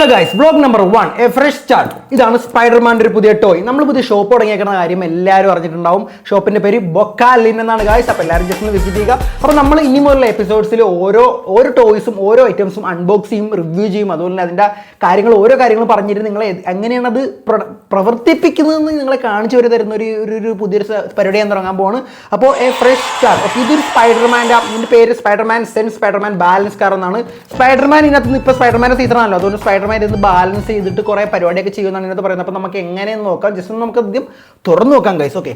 Hello guys, vlog number 1 A fresh start. ഇതാണ് സ്പൈഡർമാൻ്റെ ഒരു പുതിയ ടോയ്. നമ്മൾ പുതിയ ഷോപ്പ് തുടങ്ങിയേക്കുന്ന കാര്യം എല്ലാവരും അറിഞ്ഞിട്ടുണ്ടാവും. ഷോപ്പിന്റെ പേര് ബൊക്കാലിൻ എന്നാണ് ഗൈസ്. അപ്പോൾ എല്ലാവരും ജസ്റ്റ് ഒന്ന് വിസിറ്റ് ചെയ്യുക. അപ്പോൾ നമ്മൾ ഇനി മുതലുള്ള എപ്പിസോഡ്സിൽ ഓരോ ടോയ്സും ഓരോ ഐറ്റംസും അൺബോക്സ് ചെയ്യും, റിവ്യൂ ചെയ്യും. അതുപോലെ തന്നെ അതിൻ്റെ ഓരോ കാര്യങ്ങളും പറഞ്ഞിട്ട് നിങ്ങളെ എങ്ങനെയാണ് അത് പ്രവർത്തിപ്പിക്കുന്നതെന്ന് നിങ്ങളെ കാണിച്ചു തരുന്ന ഒരു പുതിയൊരു പരിപാടി ഞാൻ തുടങ്ങാൻ പോവാണ്. അപ്പോൾ എ ഫ്രഷ് സ്റ്റാർട്ട്. അപ്പോൾ ഇതൊരു സ്പൈഡർമാൻ്റെ, ഇതിൻ്റെ പേര് Spiderman sense Spiderman balance car എന്നാണ്. സ്പൈഡർമാൻ ഇതിനകത്ത് ഇപ്പോൾ സ്പൈഡർമാൻ്റെ സീസണാണല്ലോ, അതുകൊണ്ട് സ്പൈഡർമാൻ ഇത് ബാലൻസ് ചെയ്തിട്ട് കുറേ പരിപാടിയൊക്കെ ചെയ്യുമെന്നാണ് ഇതിനകത്ത് പറയുന്നത്. അപ്പോൾ നമുക്ക് എങ്ങനെയെന്ന് നോക്കാം. ജസ്റ്റ് നമുക്ക് ആദ്യം തുറന്നു നോക്കാം ഗൈസ്. ഓക്കെ,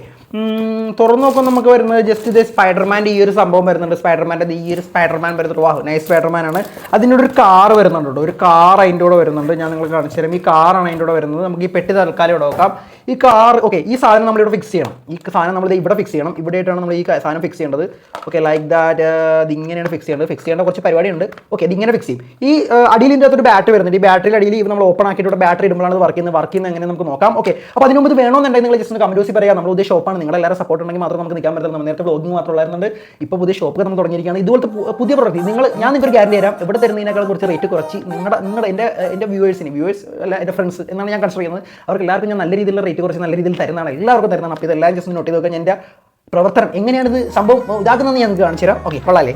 തുറന്നു നോക്കാൻ നമുക്ക് വരുന്നത് ജസ്റ്റ് ഇത് സ്പൈഡർമാൻ്റെ ഈ ഒരു സംഭവം വരുന്നുണ്ട്. സ്പൈഡർമാൻ്റെ ഈ ഒരു സ്പൈഡർമാൻ വരുന്നുണ്ട്. വാഹ്, നൈസ് സ്പൈഡർമാൻ ആണ്. അതിൻ്റെ ഒരു കാർ വരുന്നുണ്ട് കേട്ടോ. ഒരു കാർ അതിൻ്റെ കൂടെ വരുന്നുണ്ട്. ഞാൻ നിങ്ങൾക്ക് കാണിച്ചു തരാം. ഈ കാറാണ് അതിൻ്റെ കൂടെ വരുന്നത്. നമുക്ക് ഈ പെട്ടി തൽക്കാലം ഇവിടെ നോക്കാം. ഈ കാർ, ഓക്കെ, ഈ സാധനം നമ്മളിവിടെ ഫിക്സ് ചെയ്യണം. ഈ സാധനം നമ്മൾ ഇവിടെ ഫിക്സ് ചെയ്യണം. ഇവിടെയായിട്ടാണ് നമ്മൾ ഈ സാധനം ഫിക്സ് ചെയ്യേണ്ടത്. Okay, like that. ഇതിങ്ങനെയാണ് ഫിക്സ് ചെയ്യേണ്ടത്. ഫിക്സ് ചെയ്യേണ്ട കുറച്ച് പരിപാടിയുണ്ട്. ഓക്കെ, ഇതിങ്ങനെ ഫിക്സ് ചെയ്യും. ഈ അടിയിൽ ഇതിൻ്റെ അകത്തൊരു ബാറ്ററി വരുന്നുണ്ട്. ഈ ബാറ്ററിയുടെ അടിയിൽ നമ്മൾ ഓപ്പൺ ആക്കിയിട്ട് ഇവിടെ ബാറ്ററി ഇടുമ്പോഴാണ് വർക്ക് ചെയ്യുന്നത് എങ്ങനെ നമുക്ക് നോക്കാം. ഓക്കെ, അപ്പോൾ അതിന് മുമ്പ് ഇത് വേണമെന്നുണ്ടെങ്കിൽ നിങ്ങൾ ജസ്റ്റ് ഒന്ന് കമന്റ് ബോക്സിൽ പറയാം. നമ്മൾ പുതിയ ഷോപ്പാണ്, നിങ്ങളെല്ലാവരും സപ്പോർട്ട് ഉണ്ടെങ്കിൽ മാത്രം നമുക്ക് നിൽക്കാൻ പറ്റുന്നത്. നമ്മൾ നേരത്തെ വ്ലോഗിങ് മാത്രമുള്ളായിരുന്നുണ്ട്. ഇപ്പോൾ പുതിയ ഷോപ്പ് നമ്മൾ തുടങ്ങിയിരിക്കുകയാണ്. ഇതുപോലത്തെ പുതിയ പ്രൊഡക്റ്റ് ഞാൻ നിങ്ങൾക്ക് ഗ്യാരണ്ടി തരാം. ഇവിടെ തരുന്നതിനേക്കാൾ കുറച്ച് റേറ്റ് കുറച്ച് നിങ്ങളുടെ എൻ്റെ വ്യൂവേഴ്സ് അല്ല എൻ്റെ ഫ്രണ്ട്സ് എന്നാണ് ഞാൻ കൺസിഡർ ചെയ്യുന്നത്. അവർക്ക് എല്ലാവർക്കും ഞാൻ നല്ല രീതിയിലുള്ള റേറ്റ് കുറച്ച് നല്ല രീതിയിൽ തരുന്നതാണ്. എല്ലാവർക്കും തരുന്നതാണ്. അപ്പോൾ ഇതെല്ലാം ജസ്റ്റ് നോട്ട് ചെയ്ത് നോക്കാം. ഞാൻ എൻ്റെ പ്രവർത്തനം എങ്ങനെയാണ് ഇത് സംഭവം ഇതാക്കുന്നതെന്ന് ഞാൻ നിങ്ങൾക്ക് കാണിച്ചു തരാം. ഓക്കെ, കൊള്ളാല്ലേ?